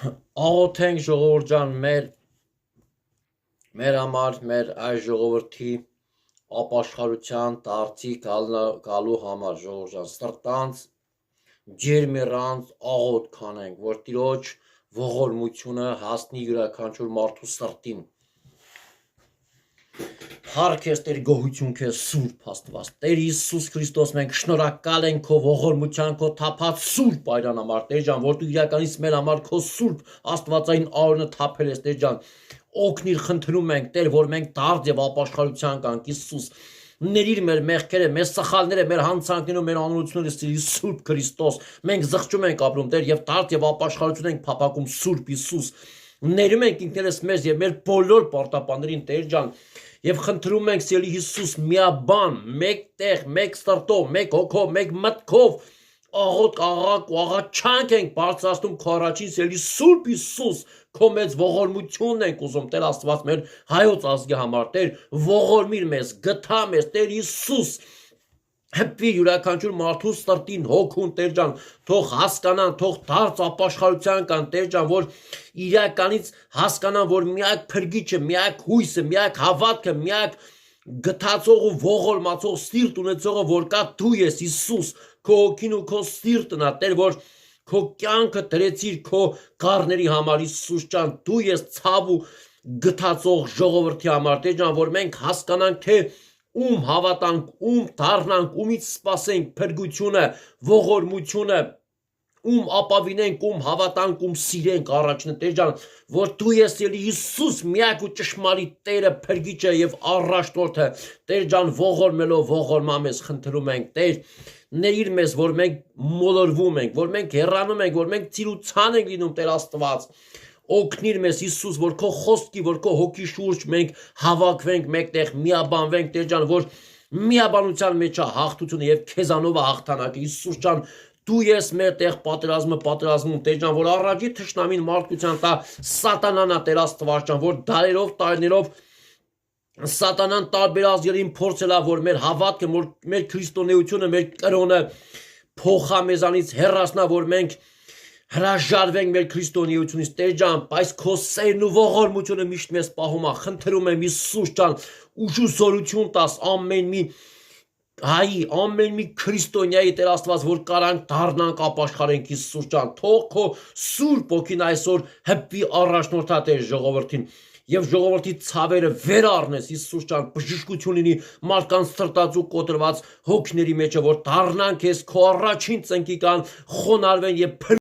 Աղոթենք ժողովուրդ ջան մեր համար, մեր այս ժողովրդի ապաշխարության դարձի գալու համար ժողովուրդ ջան, սրտանց ջերմեռանց աղոթ կանենք, որ Տիրոջ ողորմությունը հասնի յուրաքանչյուր մարդու սրտին։ Փառք ես Տեր, գոհություն քեզ Սուրբ Աստված։ Տեր Հիսուս Քրիստոս, մենք շնորհակալ ենք քո ողորմության, քո թափած Սուրբ այրան համար, Տեր ջան, որ դու իրականից մեր համար քո Սուրբ Աստվածային արյունը թափել ես, Տեր ջան։ Օգնիր, խնդրում ենք, Տեր, որ մենք դարձ եւ ապաշխարության կանք, Հիսուս։ Ներիր մեր մեղքերը, մեր սխալները, մեր հանցանքները, մեր անօրությունները, Սուրբ Քրիստոս։ Մենք զղջում ենք ապրում, Տեր, եւ դարձ եւ ապաշխարություն ենք փափակում, Սուրբ Հիսուս։ Ներում ենք ինքներս մեզ եւ մեր բոլոր պարտապաններին, Տեր ջան, եւ խնդրում ենք Սիրելի Հիսուս, միաբան, մեկ տեղ, մեկ սրտով, մեկ հոգով, մեկ մտքով աղաչանք ենք բարձրացնում քո առաջին, Սիրելի Սուրբ Հիսուս, քո մեծ ողորմությունն ենք ուզում, Տեր Աստված, մեր հայոց ազգի համար, Տեր, ողորմիր մեզ, գթա մեզ, Տեր Հիսուս, հպվի յուրաքանչյուր մարդու սրտին, հոգուն, Տեր ջան, թող հասկանան, թող դարձ ապաշխարության կան, Տեր ջան, որ իրականից հասկանան, որ միակ փրկիչը, միակ հույսը, միակ հավատքը, միակ գթացող ու ողորմացող սիրտ ունեցողը, որ կա դու ես, Հիսուս, քո հոգին ու քո սիրտն է, Տեր, որ քո կյանքը դրեցիր քո գառների համար, Հիսուս ջան, դու ես ցավ ու գթացող ժողովրդի համար, Տեր ջան, որ մենք հասկանանք, թե ում հավատանք, ում դառնանք, ումից սպասենք փրկությունը, ողորմությունը, ում ապավինենք, ում հավատանք, ում սիրենք առաջինը, Տեր ջան, որ դու ես Սիրելի Հիսուս, միակ ու ճշմարիտ Տերը, փրկիչը եւ առաջնորդը, Տեր ջան, ողորմելով ողորմա մեզ, խնդրում ենք, Տեր, ներիր մեզ, որ մենք մոլորվում ենք, որ մենք հեռանում ենք, որ մենք ցիրուցան ենք լինում, Տեր Աստված։ Օգնիր մեզ Հիսուս, որ քո խոսքի, որ քո հոգի շուրջ մենք հավաքվենք մեկտեղ, միաբանվենք, Տեր ջան, որ միաբանության մեջ է հաղթությունը եւ քեզանով է հաղթանակը, Հիսուս ջան, դու ես մեր տեղ պատերազմում, Տեր ջան, որ առաջի թշնամին մարդկության տա սատանան է, Տեր Աստված ջան, որ դարերով, տարիներով սատանան տարբեր ազգերին փորձել է, որ մեր հավատքը, որ մեր քրիստոնեությունը, մեր կրոնը փոխա մեզանից հեռացնա, որ մենք հրաժարվենք մեր քրիստոնեությունից, Տեր ջան, բայց քո սերն ու ողորմությունը միշտ մեզ պահում է, խնդրում եմ Հիսուս ջան, ուժ ու զորություն տաս ամեն մի հայի, ամեն մի քրիստոնյայի, Տեր Աստված, որ կարանք դառնանք ապաշխարենք, Հիսուս ջան, թող քո Սուրբ ոգին այսօր հպվի առաջնորդա Տեր ժողովրդին եւ ժողովրդի ցավերը վեր առնես, Հիսուս ջան, բժշկություն լինի մարդկանց սրտածու կոտրված հոգիների մեջ, որ դառնանք քեզ քո առաջին ծնկի կան, խոնարհվեն եւ